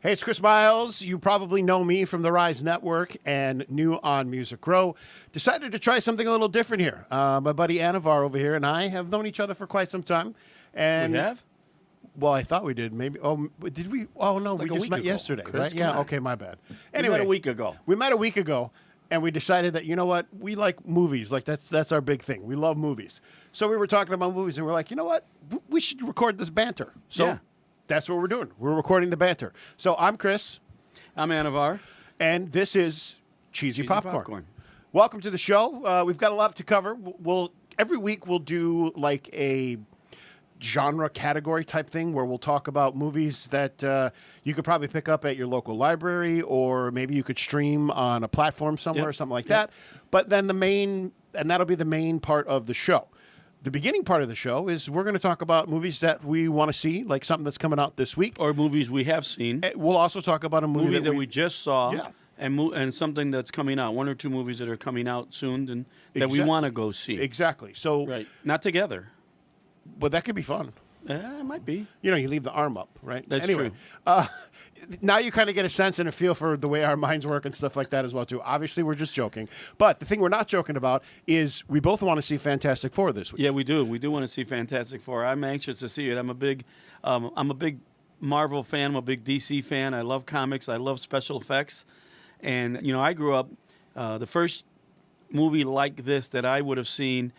Hey, it's Chris Miles. You probably know me from the Rise Network and new on Music Row. Decided to try something a little different here. My buddy Annivar over here and I have known each other for quite some time. And We have? Well, I thought we did. Maybe. Oh, did we? Oh, no, Like we a just week met ago, yesterday, Chris, right? come Yeah, on. okay, my bad. We Anyway, met a week ago. we met a week ago, and we decided that, you know what? We like movies. Like, that's our big thing. We love movies. So we were talking about movies, and we're like, you know what? We should record this banter. So Yeah. that's what we're doing. We're recording the banter. So I'm Chris. I'm Annivar. And this is Cheesy Cheesy Popcorn. Popcorn. Welcome to the show. We've got a lot to cover. Every week we'll do like a genre category type thing where we'll talk about movies that you could probably pick up at your local library, or maybe you could stream on a platform somewhere or something like that. But then that'll be the main part of the show. The beginning part of the show is we're going to talk about movies that we want to see, like something that's coming out this week. Or movies we have seen. We'll also talk about a movie That we just saw. Yeah. And something that's coming out. One or two movies that are coming out soon and that we Exact- want to go see. Exactly. So, Right. Not together. but that could be fun. It might be. You know, you leave the arm up, right? That's anyway, true. Now you kind of get a sense and a feel for the way our minds work and stuff like that as well, too. Obviously, we're just joking. But the thing we're not joking about is we both want to see Fantastic Four this week. Yeah, we do. We do want to see Fantastic Four. I'm anxious to see it. I'm a big Marvel fan. I'm a big DC fan. I love comics. I love special effects. And, you know, I grew up, the first movie like this that I would have seen,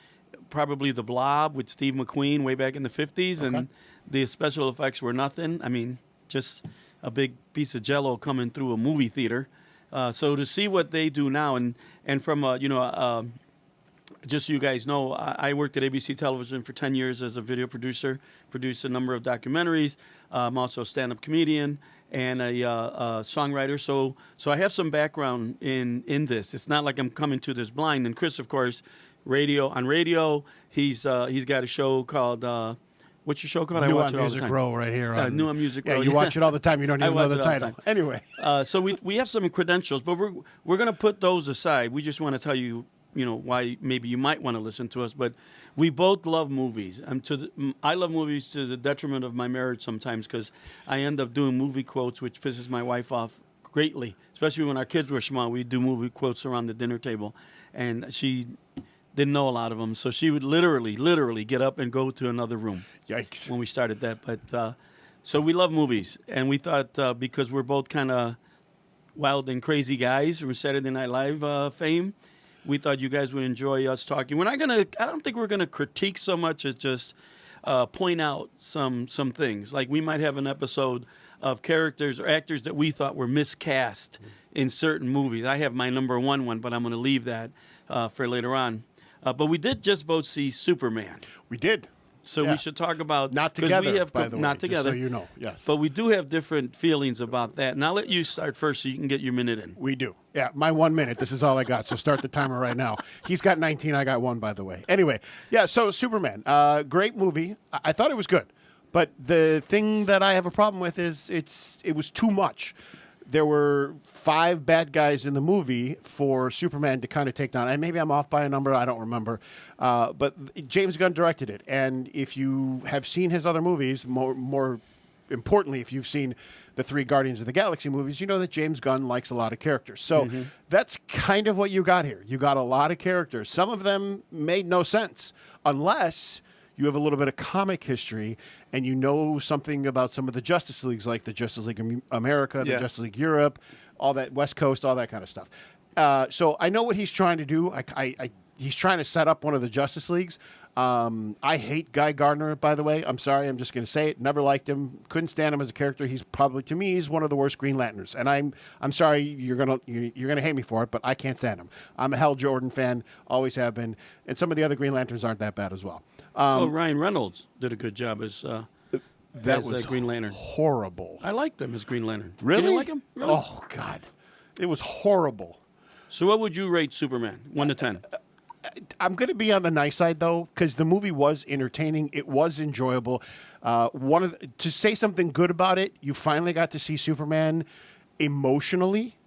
probably The Blob with Steve McQueen way back in the 50s. Okay. And the special effects were nothing. I mean, just a big piece of Jell-O coming through a movie theater. So to see what they do now, and from, just so you guys know, I worked at ABC Television for 10 years as a video producer, produced a number of documentaries. I'm also a stand-up comedian and a songwriter. So I have some background in this. It's not like I'm coming to this blind. And Chris, of course, on radio, he's got a show called, what's your show called? New I watch on it all the Music time. Row right here. New on Music Yeah, Row. you watch it all the time. You don't I even know watch the it all the title. time. Anyway. So we have some credentials, but we're going to put those aside. We just want to tell you, why maybe you might want to listen to us. But we both love movies. I love movies to the detriment of my marriage sometimes, because I end up doing movie quotes, which pisses my wife off greatly. Especially when our kids were small, we'd do movie quotes around the dinner table, and she didn't know a lot of them, so she would literally get up and go to another room. Yikes. When we started that. But so we love movies, and we thought because we're both kind of wild and crazy guys from Saturday Night Live fame, we thought you guys would enjoy us talking. I don't think we're gonna critique so much as just point out some things. Like we might have an episode of characters or actors that we thought were miscast in certain movies. I have my number one, but I'm gonna leave that for later on. But we did just both see Superman. We did. So Yeah. we should talk about... Not 'cause together, we have by the way. Not just together. so you know, yes. But we do have different feelings about that. And I'll let you start first so you can get your minute in. We do. Yeah, my 1 minute. This is all I got. So start the timer right now. He's got 19. I got 1, by the way. Anyway, yeah, so Superman. Great movie. I thought it was good. But the thing that I have a problem with is it was too much. There were 5 bad guys in the movie for Superman to kind of take down. And maybe I'm off by a number. I don't remember. But James Gunn directed it. And if you have seen his other movies, more importantly, if you've seen the 3 Guardians of the Galaxy movies, you know that James Gunn likes a lot of characters. So that's kind of what you got here. You got a lot of characters. Some of them made no sense unless you have a little bit of comic history and you know something about some of the Justice Leagues, like the Justice League America, the Justice League Europe, all that West Coast, all that kind of stuff. So I know what he's trying to do. He's trying to set up one of the Justice Leagues. I hate Guy Gardner, by the way. I'm sorry. I'm just going to say it. Never liked him. Couldn't stand him as a character. He's probably, to me, he's one of the worst Green Lanterns. And I'm sorry you're gonna hate me for it, but I can't stand him. I'm a Hal Jordan fan. Always have been. And some of the other Green Lanterns aren't that bad as well. Ryan Reynolds did a good job as Green Lantern. Horrible. I liked him as Green Lantern. Really? You didn't like him? Really? Oh God, it was horrible. So what would you rate Superman? 1 to 10. I'm going to be on the nice side, though, because the movie was entertaining. It was enjoyable. To say something good about it, you finally got to see Superman emotionally,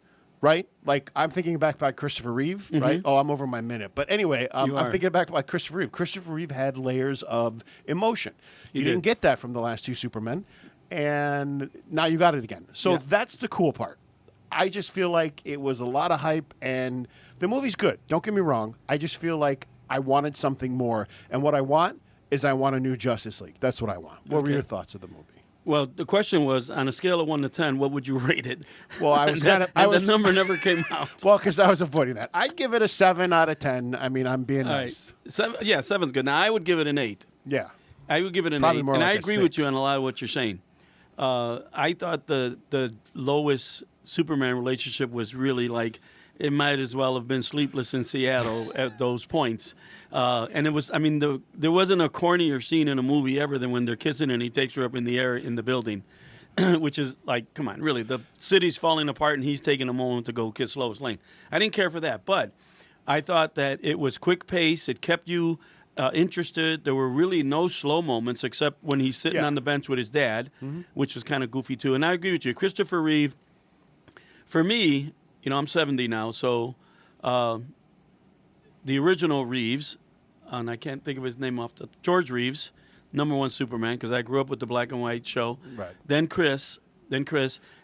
right? Like, I'm thinking back by Christopher Reeve, right? Oh, I'm over my minute. But anyway, I'm thinking back by Christopher Reeve. Christopher Reeve had layers of emotion. You didn't get that from the last 2 Supermen. and now you got it again. So Yeah. that's the cool part. I just feel like it was a lot of hype, and the movie's good. Don't get me wrong. I just feel like I wanted something more, and what I want is I want a new Justice League. That's what I want. What were Okay. your thoughts of the movie? Well, the question was, on a scale of 1 to 10, what would you rate it? Well, I was kind of. The number never came out. Well, because I was avoiding that. I'd give it a 7 out of 10. I mean, I'm being All right. nice. 7's good. Now, I would give it an 8. Yeah. I would give it an Probably 8. more And like I a agree with you 6. on a lot of what you're saying. I thought the Lois Superman relationship was really like, it might as well have been Sleepless in Seattle at those points. And it was, I mean, there wasn't a cornier scene in a movie ever than when they're kissing and he takes her up in the air in the building, which is like, come on, really, the city's falling apart and he's taking a moment to go kiss Lois Lane. I didn't care for that, but I thought that it was quick pace. It kept you interested. There were really no slow moments except when he's sitting Yeah. on the bench with his dad, which was kind of goofy too. And I agree with you. Christopher Reeve, for me, you know, I'm 70 now, so the original Reeves, and I can't think of his name off the George Reeves, #1 Superman, because I grew up with the black and white show. Right. Then Chris,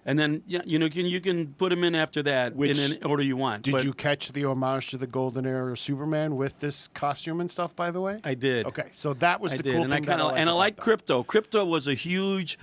and then you know you can put him in after that Which- in any order you want. Did but you catch the homage to the Golden Era Superman with this costume and stuff, by the way? I did. Okay, so that was I the did, cool and thing. I kind of I like Crypto. Crypto was a huge,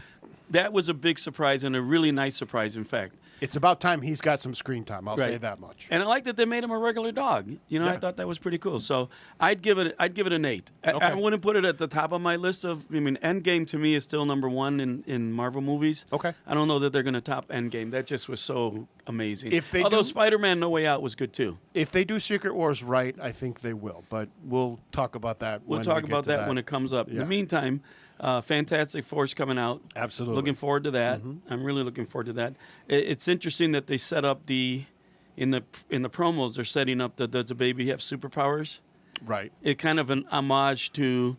that was a big surprise and a really nice surprise, in fact. It's about time he's got some screen time. I'll say Right. that much. And I like that they made him a regular dog. You know, I Yeah. thought that was pretty cool. So I'd give it an 8. I Okay. wouldn't put it at the top of my list of. I mean, Endgame to me is still #1 in Marvel movies. Okay. I don't know that they're going to top Endgame. That just was so amazing. If they Although do- Spider-Man No Way Out was good too. If they do Secret Wars right, I think they will. But we'll talk about that. We'll when talk we get about to that when it comes up. In Yeah. the meantime, Fantastic Four's coming out. Absolutely. Looking forward to that. I'm really looking forward to that. It's interesting that they set up in the promos. They're setting up does the baby have superpowers? Right. It kind of an homage to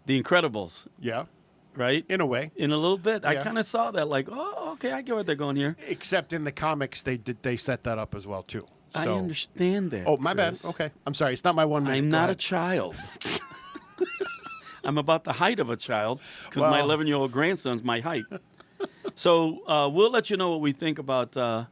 The Incredibles, Yeah. right? In a way. In a little bit, I Yeah. kind of saw that. Like, oh, okay, I get what they're going here. Except in the comics, they set that up as well too. I So- understand that. Oh, my Chris. bad. Okay, I'm sorry. It's not my 1 minute. I'm Go not a ahead. child. I'm about the height of a child because my Well- 11-year-old grandson's my height. So we'll let you know what we think about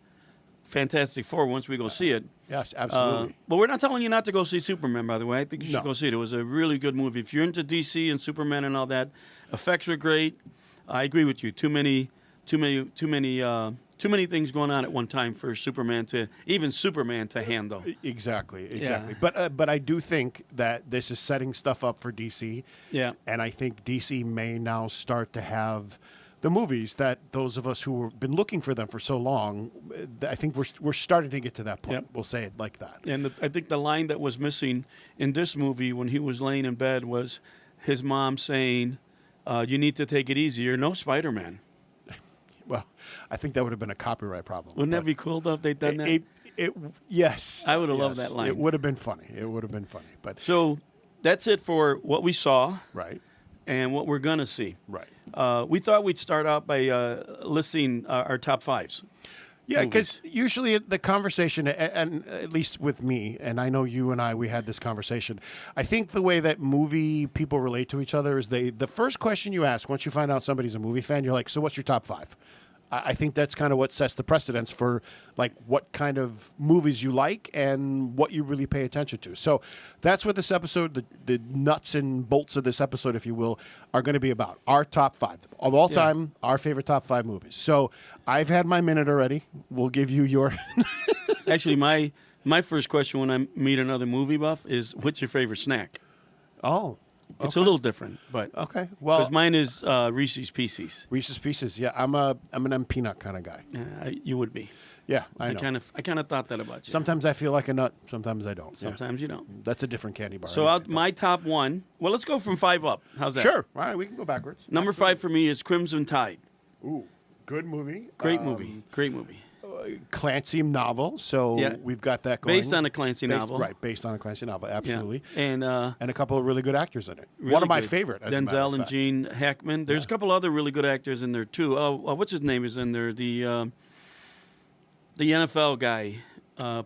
Fantastic Four once we go see it. Yes, absolutely. But we're not telling you not to go see Superman, by the way. I think you should No. go see it. It was a really good movie. If you're into DC and Superman and all that, effects were great. I agree with you. Too many things going on at one time for Superman to handle. Exactly. Yeah. But I do think that this is setting stuff up for DC. Yeah. And I think DC may now start to have the movies that those of us who have been looking for them for so long. I think we're starting to get to that point. Yep. We'll say it like that. And I think the line that was missing in this movie when he was laying in bed was his mom saying, "You need to take it easy. You're no Spider-Man." Well, I think that would have been a copyright problem. Wouldn't that but be cool though if they'd done that? Yes. I would have loved Yes. that line. It would have been funny. But So that's it for what we saw right. and what we're going to see. Right. We thought we'd start out by listing our top 5s. Yeah, movies. because usually the conversation, and at least with me, and I know you and we had this conversation. I think the way that movie people relate to each other is the first question you ask once you find out somebody's a movie fan, you're like, so what's your top 5? I think that's kind of what sets the precedence for like what kind of movies you like and what you really pay attention to. So that's what this episode, the nuts and bolts of this episode, if you will, are going to be about. Our top 5 of all time, our favorite top 5 movies. So I've had my minute already. We'll give you your. Actually, my first question when I meet another movie buff is, what's your favorite snack? Oh. It's a little different, but Okay. Well, because mine is Reese's Pieces. Reese's Pieces. Yeah, I'm an M peanut kind of guy. You would be. Yeah, I I know. kind of thought that about you. Sometimes I feel like a nut. Sometimes I don't. Yeah. Sometimes you don't. That's a different candy bar. So anyway, my top 1. Well, let's go from 5 up. How's but- that? Sure. All right, we can go backwards. Number 5 for me is Crimson Tide. Ooh, good movie. Great movie. Great movie. Clancy novel. So Yeah. we've got that going. Based on a Clancy novel. Right, based on a Clancy novel. Absolutely. Yeah. And And a couple of really good actors in it. really One of my good. favorite. As a matter Denzel of and fact. Gene Hackman. There's a couple other really good actors in there too. Oh, what's his name is in there? The NFL guy.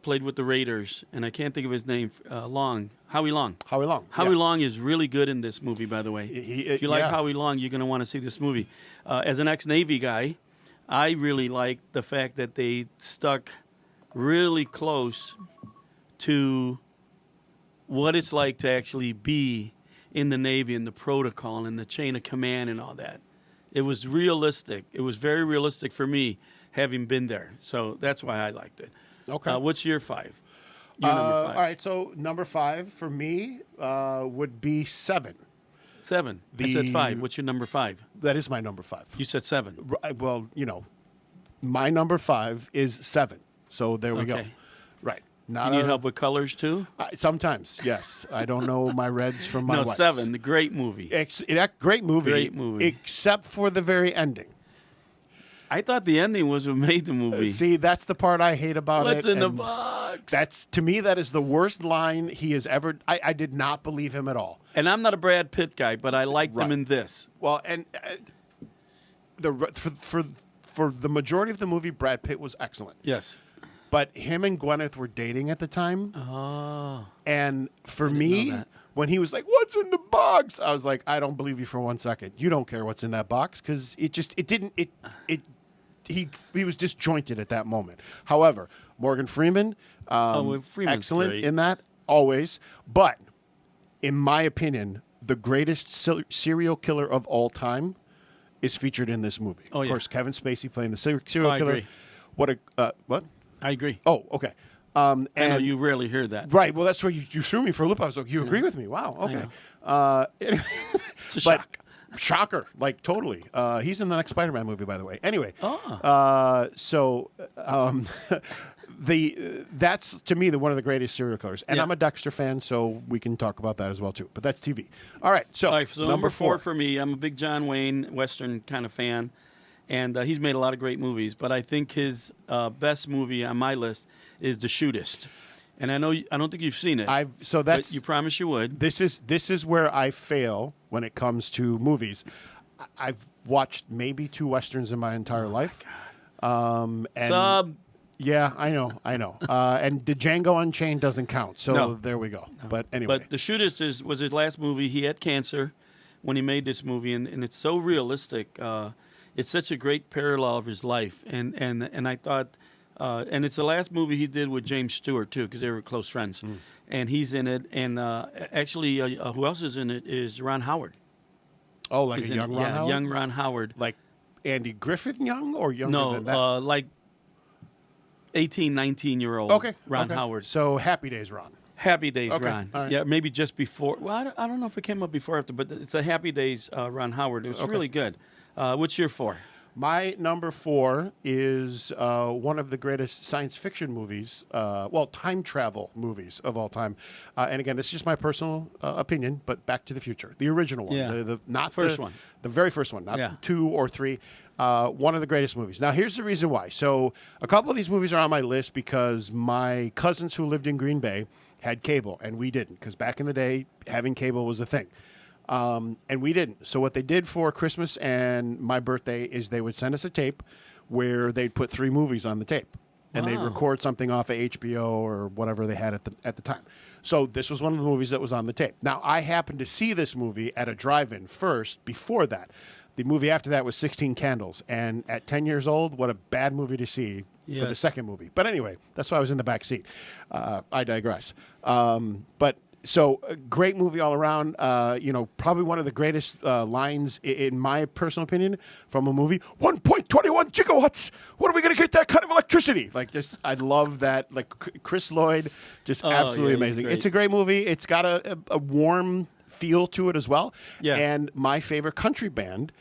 played with the Raiders, and I can't think of his name. Howie Long. Howie Long. Howie Long is really good in this movie, by the way. If you like Howie Long, you're going to want to see this movie. As an ex-Navy guy, I really like the fact that they stuck really close to what it's like to actually be in the Navy and the protocol and the chain of command and all that. It was realistic. It was very realistic for me, having been there. So that's why I liked it. Okay. What's your 5? Your number 5. All right, so number 5 for me would be 7. 7. I said 5. What's your number 5? That is my number 5. You said 7. Well, my number 5 is 7. So there we go. Okay. Right. You need help with colors too? Sometimes, yes. I don't know my reds from my whites. 7. The great movie. Great movie. Great movie. Except for the very ending. I thought the ending was what made the movie. See, that's the part I hate about it. What's in the box? To me, that is the worst line he has ever. I did not believe him at all. And I'm not a Brad Pitt guy, but I liked him in this. Well, and for the majority of the movie, Brad Pitt was excellent. Yes. But him and Gwyneth were dating at the time. Oh. And for me, when he was like, "What's in the box?" I was like, "I don't believe you for 1 second. You don't care what's in that box," because he was disjointed at that moment. However, Morgan Freeman, excellent great in that always. But in my opinion, the greatest serial killer of all time is featured in this movie. Oh, of course, Kevin Spacey playing the serial killer. I agree. What? I agree. Oh, okay. I know you rarely hear that. Right. Well, that's why you threw me for a loop. I was like, you agree with me? Wow. Okay. It's a shock. Shocker. Like, totally. He's in the next Spider-Man movie, by the way. Anyway. That's, to me, one of the greatest serial killers. And I'm a Dexter fan, so we can talk about that as well, too. But that's TV. All right. So, number 4 for me. I'm a big John Wayne Western kind of fan. And he's made a lot of great movies, but I think his best movie on my list is The Shootist. And I don't think you've seen it. But you promised you would. This is where I fail when it comes to movies. I've watched maybe 2 westerns in my entire life. And Yeah, I know. And the Django Unchained doesn't count, so there we go. No. But anyway. But The Shootist was his last movie. He had cancer when he made this movie, and it's so realistic. It's such a great parallel of his life, and I thought, and it's the last movie he did with James Stewart too, because they were close friends, and he's in it. And actually, who else is in it is Ron Howard. Oh, like a young Ron Howard? Young Ron Howard, like Andy Griffith young or younger than that? No, like 18, 19-year-old Ron Howard. So Happy Days Ron. Happy Days Ron. Right. Yeah, maybe just before. Well, I don't know if it came up before or after, but it's a Happy Days Ron Howard. It was really good. What's your 4? My number 4 is one of the greatest science fiction movies, time travel movies of all time. And again, this is just my personal opinion, but Back to the Future, the original one, not first one, the very first one, not 2 or 3. One of the greatest movies. Now, here's the reason why. So, a couple of these movies are on my list because my cousins who lived in Green Bay had cable, and we didn't, because back in the day, having cable was a thing. And we didn't. So what they did for Christmas and my birthday is they would send us a tape where they'd put 3 movies on the tape. And they'd record something off of HBO or whatever they had at the time. So this was one of the movies that was on the tape. Now, I happened to see this movie at a drive-in first before that. The movie after that was 16 Candles. And at 10 years old, what a bad movie to see for the second movie. But anyway, that's why I was in the back seat. I digress. So, a great movie all around. Probably one of the greatest lines, in my personal opinion, from a movie. 1.21 gigawatts. What are we going to get that kind of electricity? Like, just, I love that. Like, Chris Lloyd, just absolutely amazing. It's a great movie. It's got a warm feel to it as well. Yeah. And my favorite country band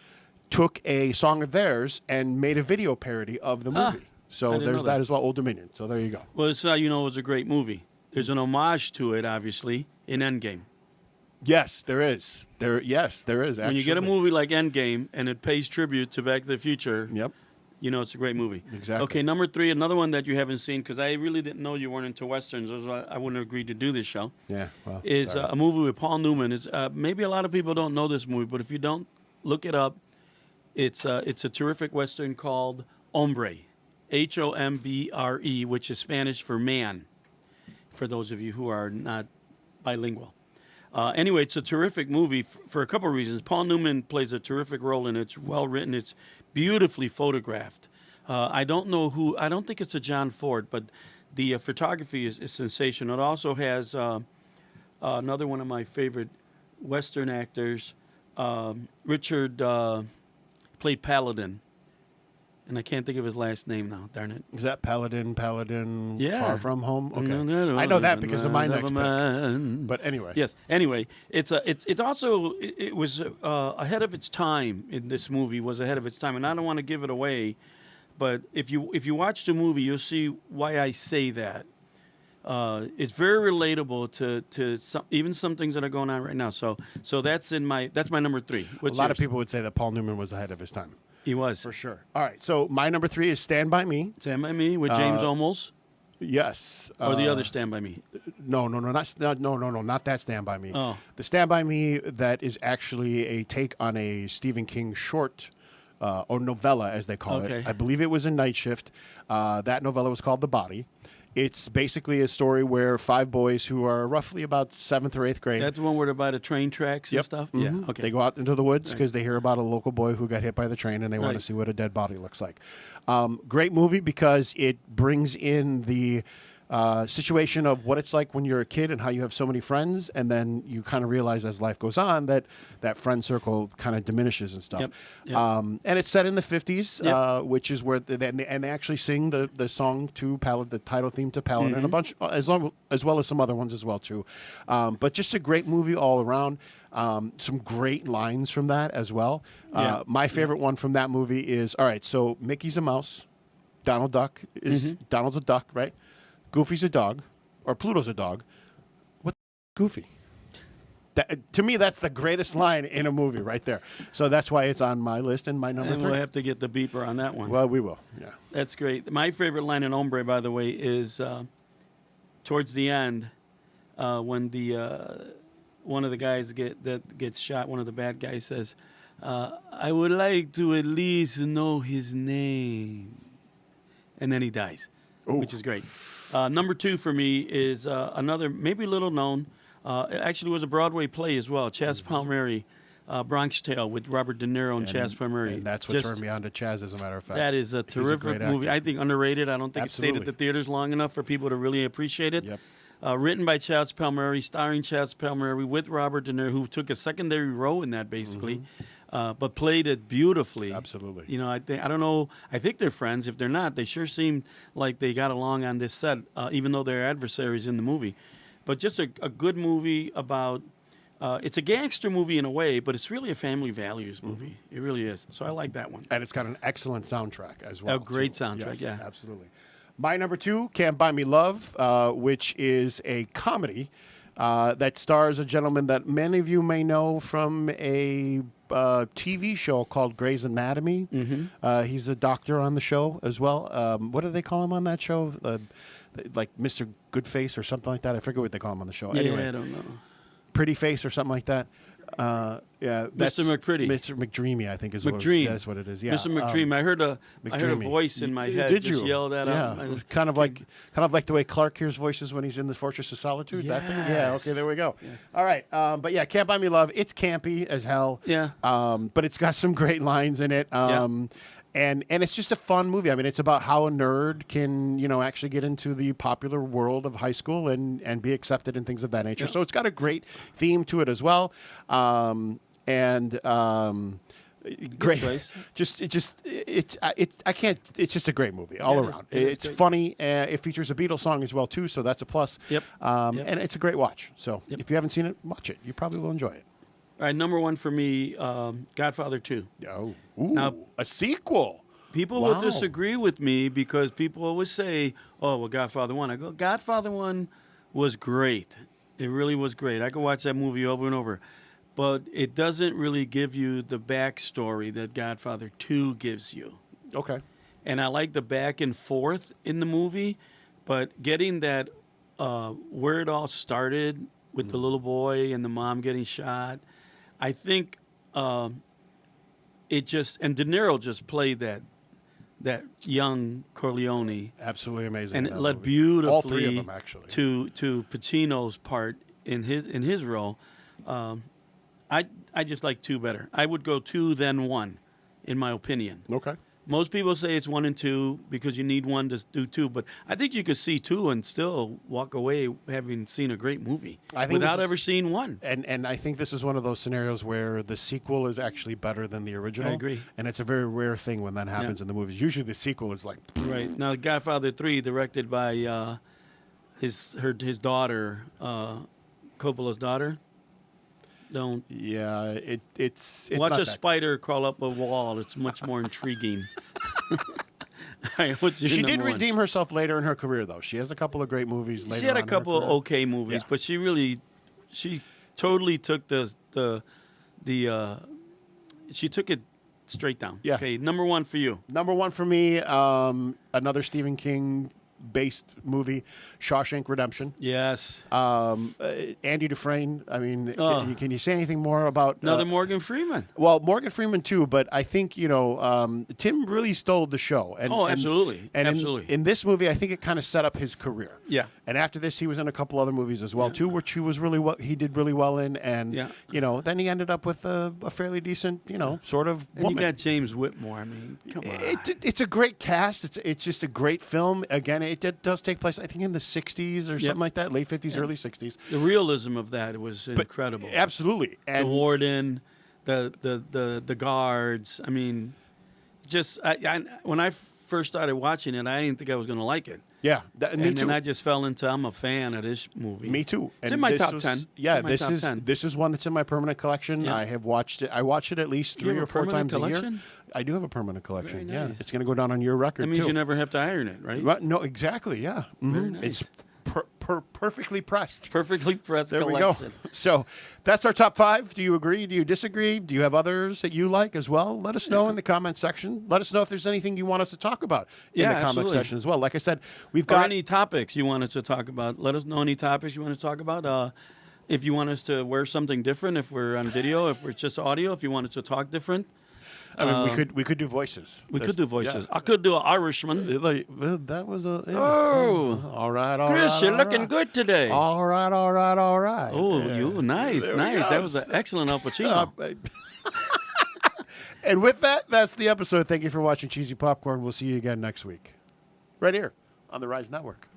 took a song of theirs and made a video parody of the movie. So there's that as well, Old Dominion. So there you go. Well, this is how you know it was a great movie. There's an homage to it, obviously, in Endgame. Yes, there is. There is. Absolutely. When you get a movie like Endgame and it pays tribute to Back to the Future, you know it's a great movie. Exactly. Okay, number 3, another one that you haven't seen, because I really didn't know you weren't into Westerns, or I wouldn't have agreed to do this show. Yeah, well, is a movie with Paul Newman. It's maybe a lot of people don't know this movie, but if you don't, look it up. It's a terrific Western called Hombre. Hombre, which is Spanish for man, for those of you who are not bilingual. Anyway, it's a terrific movie for a couple of reasons. Paul Newman plays a terrific role in it. It's well written. It's beautifully photographed. I don't think it's a John Ford, but the photography is sensational. It also has another one of my favorite Western actors, Richard, played Paladin. And I can't think of his last name now. Darn it! Is that Paladin? Yeah. Far From Home. Okay, I know that because of my next pick. But anyway, yes. Anyway, it was ahead of its time. In this movie was ahead of its time, and I don't want to give it away, but if you watch the movie, you'll see why I say that. It's very relatable to even some things that are going on right now. So that's my number 3. What's a lot yours? of people would say that Paul Newman was ahead of his time. He was. For sure. All right. So my number 3 is Stand By Me. Stand By Me with James Olmos? Yes. Or the other Stand By Me? No, not that Stand By Me. Oh. The Stand By Me that is actually a take on a Stephen King short or novella, as they call it. I believe it was in Night Shift. That novella was called The Body. It's basically a story where 5 boys who are roughly about 7th or 8th grade. That's the one where they're by the train tracks and stuff? Mm-hmm. Yeah, okay. They go out into the woods because they hear about a local boy who got hit by the train and they want to see what a dead body looks like. Great movie because it brings in the situation of what it's like when you're a kid and how you have so many friends, and then you kind of realize as life goes on that friend circle kind of diminishes and stuff. Yep. And it's set in the 50s, which is where and they actually sing the song to the title theme to Paladin, and a bunch as well as some other ones as well too. But just a great movie all around. Some great lines from that as well. My favorite one from that movie is, all right, so Mickey's a mouse, Donald's a duck, right? Goofy's a dog, or Pluto's a dog. What's Goofy? To me, that's the greatest line in a movie right there. So that's why it's on my list and my number 3. We'll have to get the beeper on that one. Well, we will, yeah. That's great. My favorite line in Hombre, by the way, is towards the end when one of the guys gets shot, one of the bad guys says, I would like to at least know his name. And then he dies, which is great. Number 2 for me is another, maybe little known. It actually was a Broadway play as well. Chaz Palmeri, Bronx Tale with Robert De Niro and Chaz Palmeri. And that's what turned me on to Chaz, as a matter of fact. That is a terrific movie. I think underrated. I don't think it stayed at the theaters long enough for people to really appreciate it. Yep. Written by Chaz Palmeri, starring Chaz Palmeri with Robert De Niro, who took a secondary role in that basically. But played it beautifully. Absolutely. You know, I don't know. I think they're friends. If they're not, they sure seem like they got along on this set, even though they're adversaries in the movie. But just a good movie about. It's a gangster movie in a way, but it's really a family values movie. It really is. So I like that one. And it's got an excellent soundtrack as well. A great soundtrack. Yes, yeah, absolutely. My number 2, Can't Buy Me Love, which is a comedy that stars a gentleman that many of you may know from a TV show called Grey's Anatomy. He's a doctor on the show as well. What do they call him on that show? Like Mr. Goodface or something like that. I forget what they call him on the show. Yeah, Anyway, I don't know. Pretty Face or something like that. Yeah, Mr. McPretty. Mr. McDreamy, I think is McDream. That's what it is. Yeah, Mr. McDream. I heard a voice in my head. Did just you? yell that out. Yeah, kind of like the way Clark hears voices when he's in the Fortress of Solitude. That thing. Yeah. Okay, there we go. Yes. All right, but yeah, Can't Buy Me Love. It's campy as hell. Yeah. But it's got some great lines in it. And it's just a fun movie. I mean, it's about how a nerd can, actually get into the popular world of high school and be accepted and things of that nature. So it's got a great theme to it as well. Great. It's just a great movie all around. It's funny. It features a Beatles song as well too, so that's a plus. And it's a great watch. So if you haven't seen it, watch it. You probably will enjoy it. All right, number 1 for me, Godfather 2. Oh, now, a sequel. People will disagree with me because people always say, "Oh, well, Godfather 1." I go, "Godfather 1 was great. It really was great. I could watch that movie over and over." But it doesn't really give you the backstory that Godfather 2 gives you. Okay. And I like the back and forth in the movie, but getting that where it all started with the little boy and the mom getting shot, I think it just, and De Niro just played that that young Corleone, Absolutely amazing. and in it that led movie. beautifully All three of them, actually. to Pacino's part in his role. I just like 2 better. I would go 2 then 1, in my opinion. Okay. Most people say it's 1 and 2 because you need 1 to do 2, but I think you could see 2 and still walk away having seen a great movie I think without this is- ever seeing 1. And I think this is one of those scenarios where the sequel is actually better than the original. I agree. And it's a very rare thing when that happens in the movies. Usually the sequel is like, Right now, Godfather 3, directed by his daughter, Coppola's daughter. Don't yeah, it's watch not a that spider crawl up a wall. It's much more intriguing. All right, what's your She did number 1? redeem herself later in her career, though. She has a couple of great movies later She had on a in her couple of career. okay movies, Yeah. but she totally took she took it straight down. Yeah. Okay, number 1 for you. Number 1 for me, another Stephen King-based movie, Shawshank Redemption. Yes. Andy Dufresne, I mean, Oh. can you say anything more about... Another Morgan Freeman. Well, Morgan Freeman too, but I think Tim really stole the show. And, Oh, and- absolutely. And Absolutely. in this movie, I think it kind of set up his career. Yeah. And after this, he was in a couple other movies as well too, which he did really well in. And Yeah. then he ended up with a fairly decent, sort of And woman. you got James Whitmore. I mean, come on. It's a great cast. It's just a great film. Again, it does take place, I think, in the 60s or something like that, late 50s, early 60s. The realism of that was incredible. Absolutely. The And warden, the guards. I mean, just when I first started watching it, I didn't think I was going to like it. yeah, me And too. then I just fell into. I'm a fan of this movie. Me too. It's And in my this top was- 10. Yeah, It's in my top 10. this is one that's in my permanent collection. Yeah. I have watched it. I watch it at least You have 3 a or 4 permanent times a year. collection? I do have a permanent collection. Very Yeah, nice. it's going to go down on your record That means too. you never have to iron it, right? Right? No, exactly. Yeah, Very Mhm. nice. It's perfectly pressed. Perfectly pressed There collection. we go. So that's our top 5. Do you agree? Do you disagree? Do you have others that you like as well? Let us know in the comment section. Let us know if there's anything you want us to talk about in Yeah, the comment absolutely. section as well. Like I said, we've Or got any topics you want us to talk about. Let us know any topics you want to talk about. If you want us to wear something different, if we're on video, if it's just audio, if you want us to talk different. I mean, we could do voices. We could do voices. Yeah. I could do an Irishman. That was a. Yeah. Oh, All right, Chris, right, you're all looking right. good today. All right. Oh, Yeah. you nice, There we nice. go. That was an excellent Al Pacino. And with that, that's the episode. Thank you for watching Cheesy Popcorn. We'll see you again next week, right here on the Rise Network.